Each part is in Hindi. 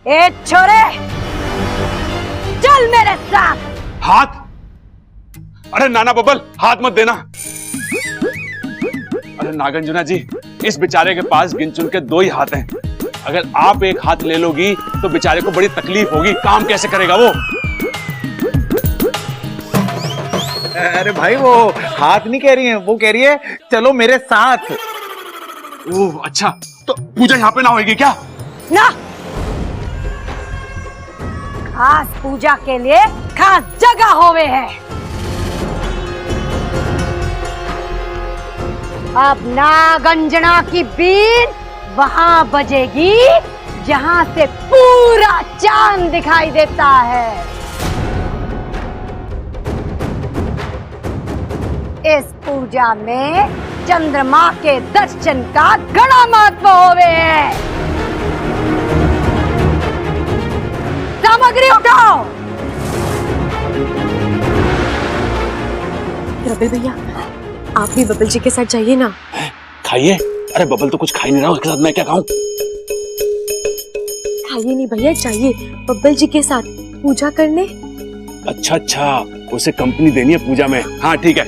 ए छोरे, चल मेरे साथ। हाथ? अरे नाना बबल, हाथ मत देना। अरे नागार्जुन जी, इस बेचारे के पास गिन चुन के 2 ही हाथ हैं। अगर आप एक हाथ ले लोगी तो बेचारे को बड़ी तकलीफ होगी, काम कैसे करेगा वो? अरे भाई, वो हाथ नहीं कह रही है, वो कह रही है चलो मेरे साथ। ओह अच्छा, तो पूजा यहाँ पे ना होगी क्या? ना, खास पूजा के लिए खास जगह होवे है। अब नागंजना की बीन वहां बजेगी जहां से पूरा चांद दिखाई देता है। इस पूजा में चंद्रमा के दर्शन का घना महत्व होवे है। सामग्री उठाओ। रबे भैया, आप भी बबल जी के साथ जाइए ना। खाइए। अरे बबल तो कुछ खा ही नहीं रहा, उसके साथ मैं क्या खाऊं? खाइए नहीं भैया, जाइए बब्बल जी के साथ पूजा करने। अच्छा अच्छा, उसे कंपनी देनी है पूजा में। हाँ ठीक है,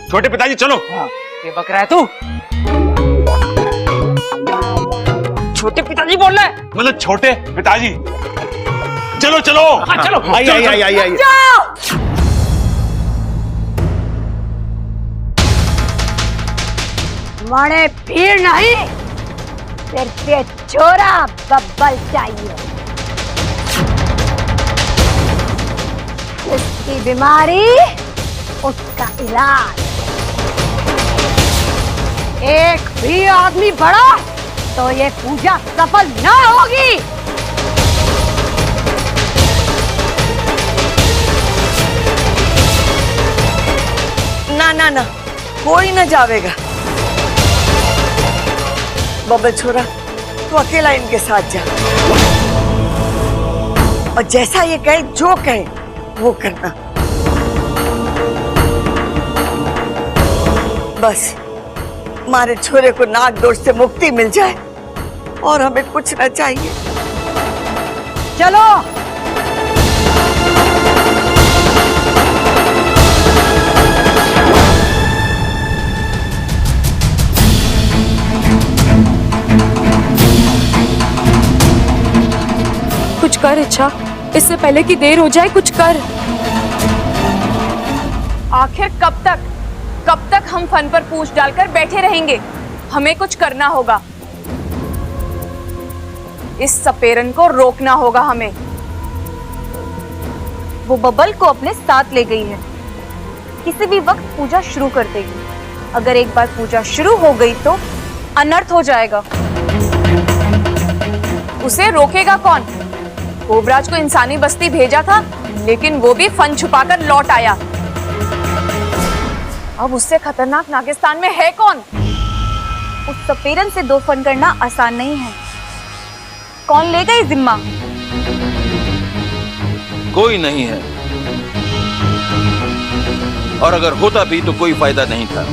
छोटे पिताजी चलो। हाँ, ये बक रहा है तू? छोटे पिताजी बोल रहा है? मतलब छोटे पिताजी। चलो चलो। हाँ चलो। आई। माने भीड़ नहीं, सिर्फ ये छोरा बब्बल चाहिए। उसकी बीमारी, उसका इलाज। एक भी आदमी बढ़ा तो ये पूजा सफल ना होगी। ना ना ना, कोई ना जावेगा। बब्बल छोरा, तू अकेला इनके साथ जा और जैसा ये कहे, जो कहे वो करना। बस हमारे छोरे को नाग दोष से मुक्ति मिल जाए और हमें कुछ न चाहिए। चलो। कुछ कर इच्छा, इससे पहले कि देर हो जाए, कुछ कर। आखिर कब तक हम फन पर पूछ डालकर बैठे रहेंगे? हमें कुछ करना होगा। इस सपेरन को रोकना होगा हमें। वो बबल को अपने साथ ले गई है, किसी भी वक्त पूजा शुरू कर देगी। अगर एक बार पूजा शुरू हो गई तो अनर्थ हो जाएगा। उसे रोकेगा कौन? कोबराज को इंसानी बस्ती भेजा था, लेकिन वो भी फन छुपाकर लौट आया। अब उससे खतरनाक नागिस्तान में है कौन? उस सपेरन से 2 फन करना आसान नहीं है। कौन लेगा ये जिम्मा? कोई नहीं है, और अगर होता भी तो कोई फायदा नहीं था।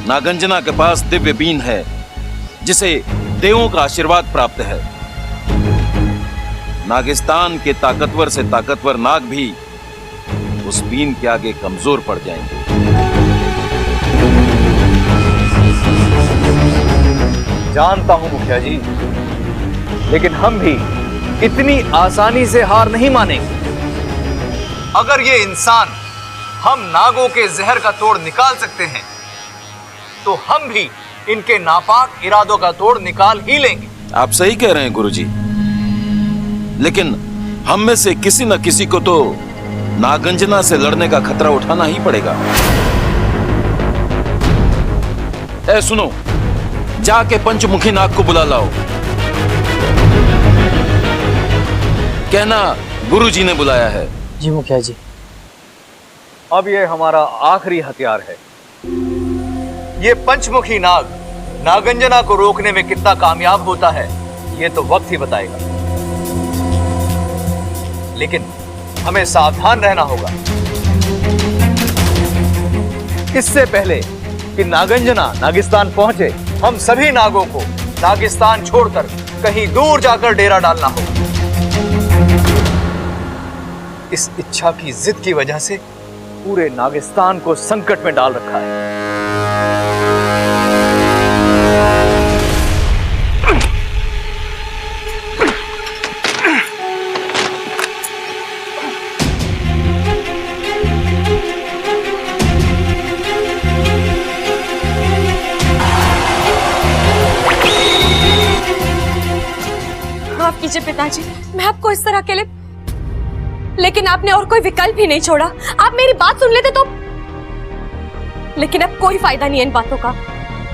नागार्जुन के पास दिव्य बीन है, जिसे देवों का आशीर्वाद प्राप्त है। नागिस्तान के ताकतवर से ताकतवर नाग भी उस बीन के आगे कमजोर पड़ जाएंगे। जानता हूं मुखिया जी, लेकिन हम भी इतनी आसानी से हार नहीं मानेंगे। अगर ये इंसान हम नागों के जहर का तोड़ निकाल सकते हैं, तो हम भी इनके नापाक इरादों का तोड़ निकाल ही लेंगे। आप सही कह रहे हैं गुरुजी, लेकिन हम में से किसी न किसी को तो नागार्जुन से लड़ने का खतरा उठाना ही पड़ेगा। ए सुनो, जाके पंचमुखी नाग को बुला लाओ। कहना गुरुजी ने बुलाया है। जी मुखिया जी। अब ये हमारा आखिरी हथियार है। ये पंचमुखी नाग नागार्जुन को रोकने में कितना कामयाब होता है, ये तो वक्त ही बताएगा। लेकिन हमें सावधान रहना होगा। इससे पहले कि नागार्जुन नागिस्तान पहुंचे, हम सभी नागों को नागिस्तान छोड़कर कहीं दूर जाकर डेरा डालना हो। इस इच्छा की जिद की वजह से पूरे नागिस्तान को संकट में डाल रखा है। माफ कीजिए पिताजी, मैं आपको इस तरह अकेले, लेकिन आपने और कोई विकल्प ही नहीं छोड़ा। आप मेरी बात सुन लेते तो, लेकिन अब कोई फायदा नहीं है इन बातों का।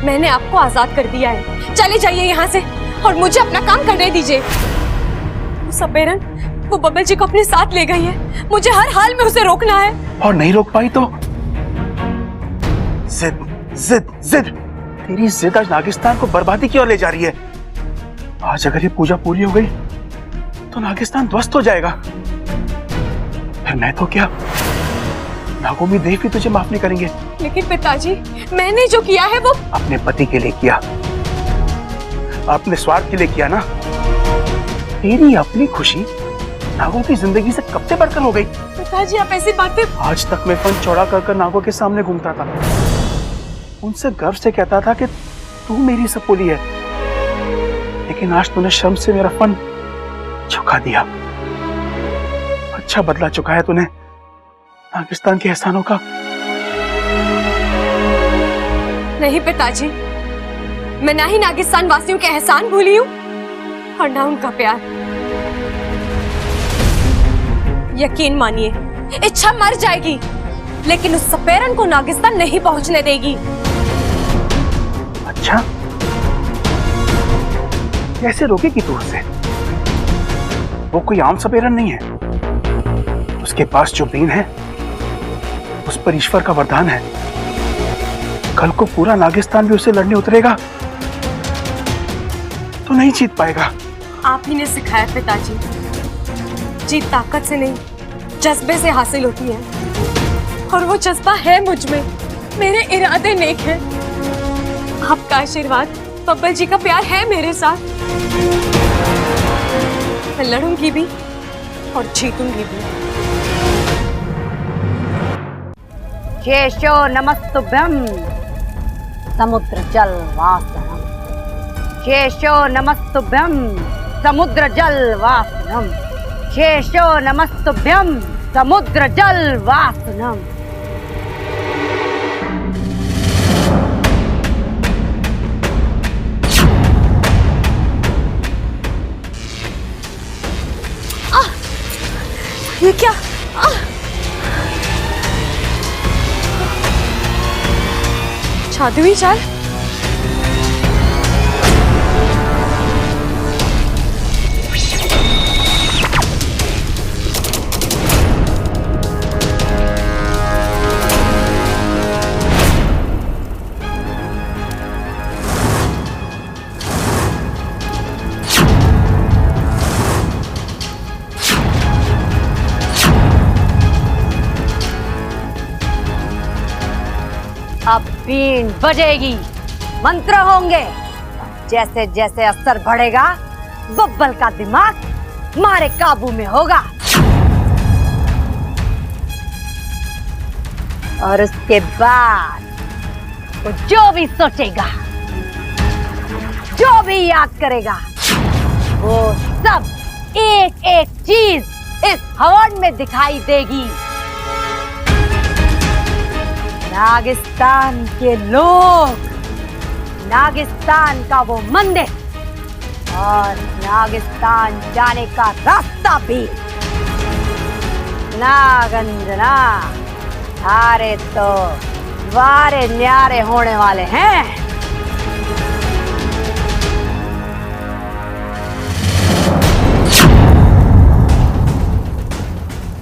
मैंने आपको आजाद कर दिया है, चले जाइए यहाँ से और मुझे अपना काम करने दीजिए। वो सपेरन, वो बब्बल जी को अपने साथ ले गई है, मुझे हर हाल में उसे रोकना है। और नहीं रोक पाई तो जिद जिद जिद, तेरी जिद आज नागिस्तान को बर्बादी की ओर ले जा रही है। आज अगर ये पूजा पूरी हो गई तो नागिस्तान ध्वस्त हो जाएगा। फिर मैं तो क्या, नागोमी देव भी तुझे माफ नहीं करेंगे। लेकिन पिताजी, मैंने जो किया है वो अपने पति के लिए किया, अपने स्वार्थ के लिए किया ना। तेरी अपनी खुशी नागों की जिंदगी से कब से बढ़कर हो गई। पिताजी, आप ऐसी बातें। आज तक मैं फन चौड़ा कर नागों के सामने घूमता था, उनसे गर्व से कहता था कि तू मेरी सपोली है, लेकिन आज तूने शर्म से मेरा फन झुका दिया। अच्छा बदला चुकाया तूने नागिस्तान के एहसानों का। नहीं पिताजी, मैं ना ही नागिस्तान वासियों के एहसान भूली हूँ और ना उनका प्यार। यकीन मानिए, इच्छा मर जाएगी लेकिन उस सपेरन को नागिस्तान नहीं पहुंचने देगी। अच्छा, कैसे रोकेगी तू उसे? वो कोई आम सपेरन नहीं है, उसके पास जो बीन है उस पर ईश्वर का वरदान है। कल को पूरा नागिस्तान भी उसे लड़ने उतरेगा तो नहीं जीत पाएगा। आप ही ने सिखाया पिताजी, जीत ताकत से नहीं जज्बे से हासिल होती है, और वो जज्बा है मुझ में। मेरे इरादे नेक हैं। आपका आशीर्वाद, बब्बल जी का प्यार है मेरे साथ। मैं लड़ूंगी भी और जीतूंगी भी। शेषो नमस्तुभ्यं समुद्र जल वासनम। शेषो नमस्तुभ्यं समुद्र जल वासनम। शेषो नमस्तुभ्यं समुद्र जल वासनम। ये क्या? जादुई चाल? अब बीन बजेगी, मंत्र होंगे। जैसे जैसे असर बढ़ेगा, बब्बल का दिमाग हमारे काबू में होगा। और उसके बाद वो जो भी सोचेगा, जो भी याद करेगा, वो सब एक एक चीज इस हवन में दिखाई देगी। नागिस्तान के लोग, नागिस्तान का वो मंदिर और नागिस्तान जाने का रास्ता भी। नागंजना, सारे तो वारे न्यारे होने वाले हैं।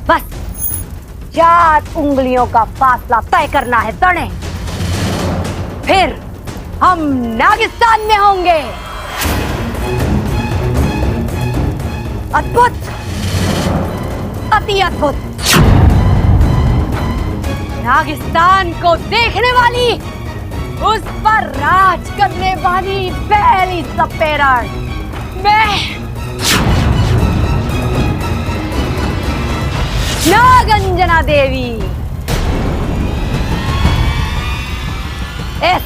बस 4 उंगलियों का फासला तय करना है तने, फिर हम नागिस्तान में होंगे। अद्भुत, अति अद्भुत। नागिस्तान को देखने वाली, उस पर राज करने वाली पहली सपेरन में नागंजना देवी।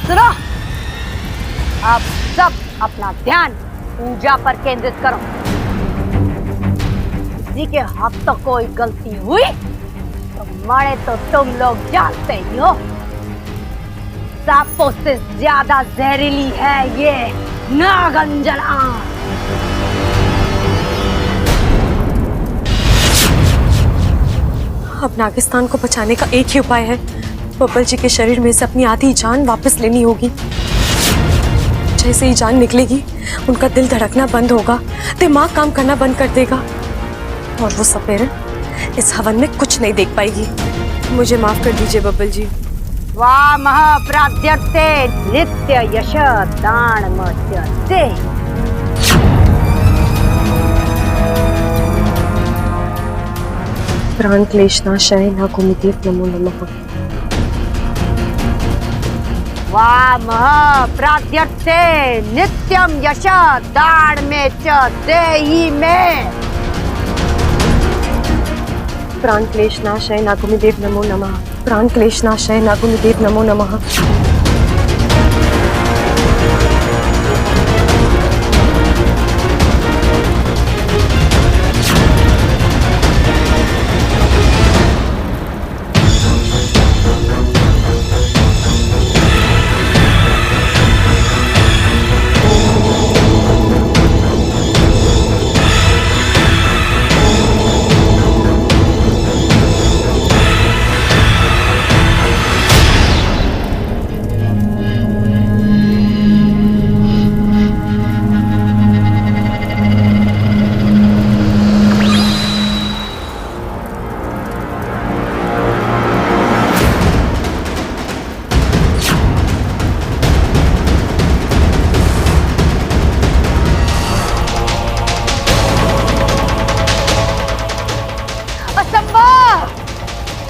सुनो, अब सब अपना ध्यान पूजा पर केंद्रित करो। किसी के हाथ तो कोई गलती हुई तो मरे तो तुम लोग जानते ही हो। सांपों से ज्यादा जहरीली है ये नागंजना। अब नागिस्तान को बचाने का एक ही उपाय है, बब्बल जी के शरीर में से अपनी आधी जान वापस लेनी होगी। जैसे ही जान निकलेगी उनका दिल धड़कना बंद होगा, दिमाग काम करना बंद कर देगा और वो सपेरन इस हवन में कुछ नहीं देख पाएगी। मुझे माफ कर दीजिए बब्बल जी। वाह महाप्राध्यर्थे नित्य यश दान मध्यते। प्राण क्लेशनाशाय नागोमतीय नमो नमः। वाह महाप्राध्यर्थे नित्यम यश दान में च देहि में। प्राण क्लेशनाशाय नागोमतीय नमो नमः। प्राण क्लेशनाशाय नागोमतीय नमो नमः।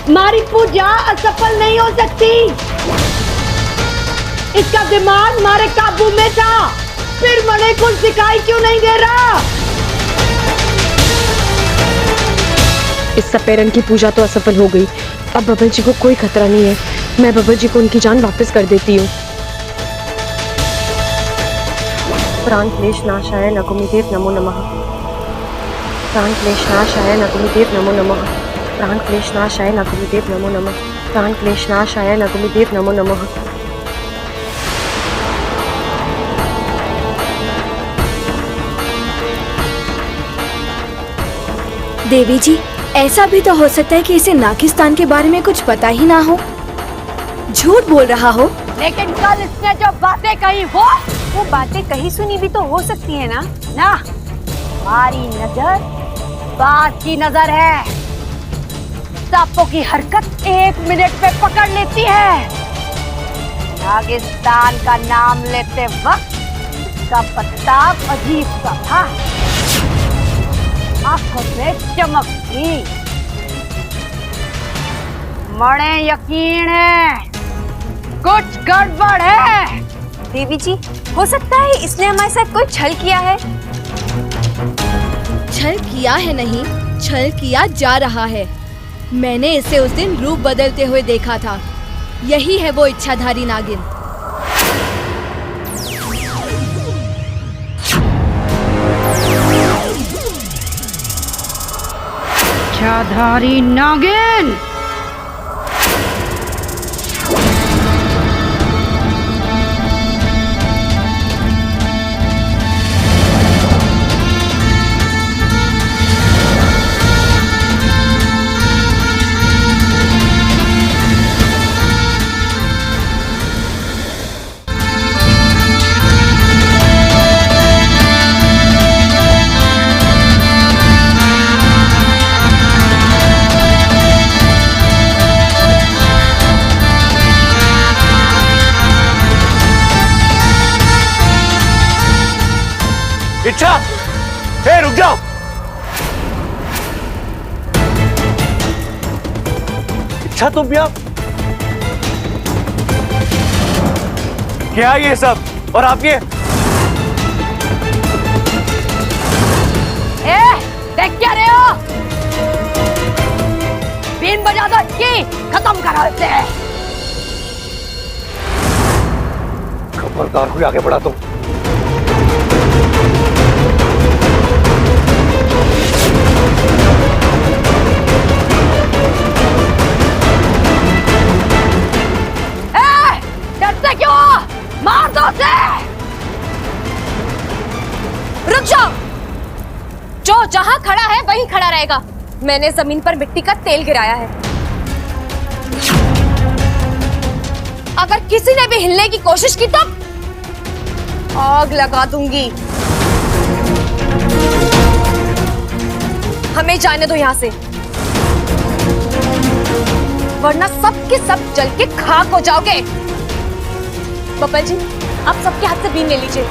हमारी पूजा असफल नहीं हो सकती। इसका दिमाग हमारे काबू में था, फिर मने को सिखाई क्यों नहीं दे रहा? इस सपेरन की पूजा तो असफल हो गई, अब बब्बल जी को कोई खतरा नहीं है। मैं बब्बल जी को उनकी जान वापस कर देती हूँ। प्राण क्लेशनाशाय नागोमतीय नमो नमः। प्राण क्लेशनाशाय नागोमतीय नमो नमः। प्राण क्लेशनाशाय नागोमतीय नमो नमः। प्राण क्लेशनाशाय नागोमतीय नमो नमः। देवी जी, ऐसा भी तो हो सकता है कि इसे नागिस्तान के बारे में कुछ पता ही ना हो, झूठ बोल रहा हो। लेकिन कल इसने जो बातें कही वो बातें कही सुनी भी तो हो सकती है ना? ना, हमारी नजर बात की नजर है। सांपों की हरकत 1 मिनट पे पकड़ लेती है। नागिस्तान का नाम लेते वक्त उसका पत्ता अजीब सा था, आंखों में चमक थी। मणे यकीन है कुछ गड़बड़ है। देवी जी, हो सकता है इसने हमारे साथ कोई छल किया है। छल किया है नहीं, छल किया जा रहा है। मैंने इसे उस दिन रूप बदलते हुए देखा था। यही है वो इच्छाधारी नागिन। इच्छाधारी नागिन, इच्छा, हे रुक जाओ। इच्छा, तुम यहाँ क्या ये सब? और आप ये खबरदार हुई आगे बढ़ा तो। डरते क्यों हो? मार दो उसे। रुक जाओ। जो जहां खड़ा है वहीं खड़ा रहेगा। मैंने जमीन पर मिट्टी का तेल गिराया है। अगर किसी ने भी हिलने की कोशिश की तो आग लगा दूंगी। हमें जाने दो यहां से, वरना सब के सब जल के खाक हो जाओगे। बब्बल जी, आप सबके हाथ से बीन ले लीजिए।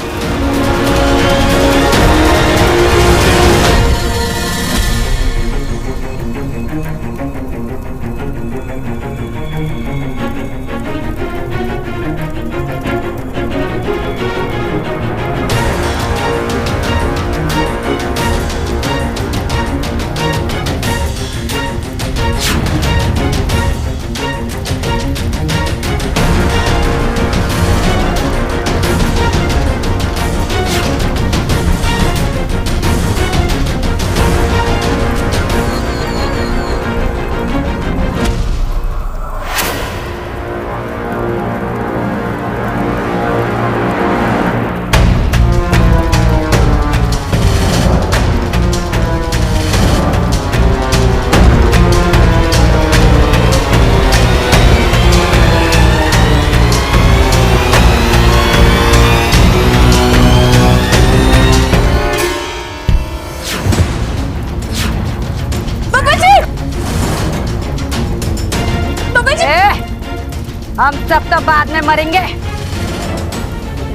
हम सब तो बाद में मरेंगे।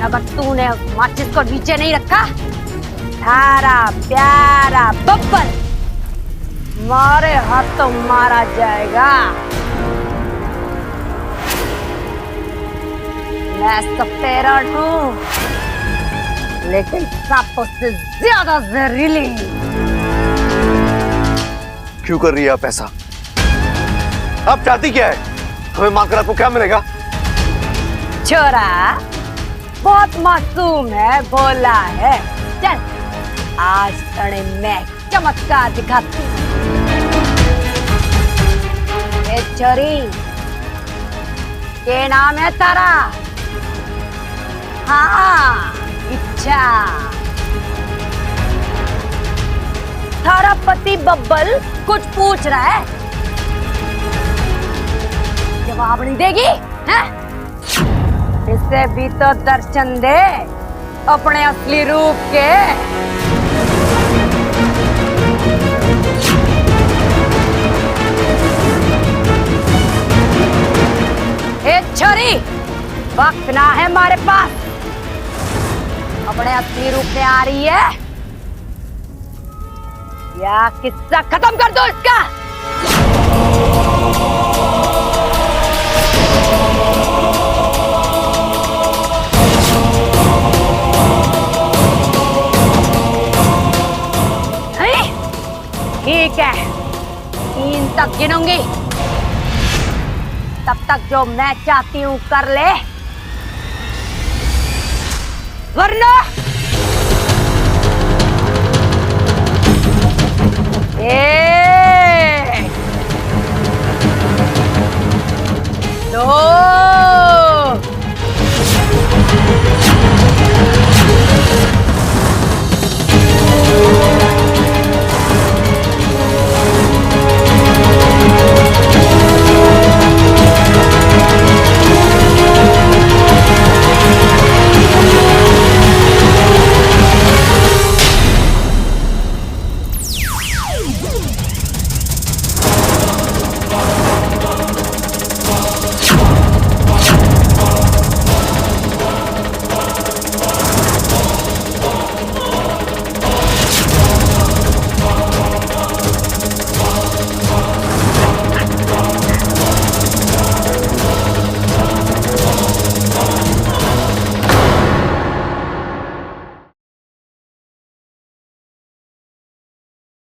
अगर तूने उस माचिस को नीचे नहीं रखा, थारा प्यारा बब्बल मारे हाथों मारा जाएगा। मैं सपेरा हूँ, लेकिन सांपों से ज्यादा जहरीली। क्यों कर रही है आप ऐसा? आप चाहती क्या है? हमें मांगकर आपको क्या मिलेगा? छोरा बहुत मासूम है, भोला है। चल आज तने मैं चमत्कार दिखाती हूँ। छोरी, क्या नाम है तारा? हाँ, इच्छा। थारा पति बब्बल कुछ पूछ रहा है, जवाब नहीं देगी? हैं? इसे भी तो दर्शन दे अपने असली रूप के। ए छोरी, वक्त ना है हमारे पास। अपने असली रूप में आ रही है या किस्सा खत्म कर दो इसका। ठीक है, 3 तक गिनूंगी। तब तक जो मैं चाहती हूं कर ले, वरना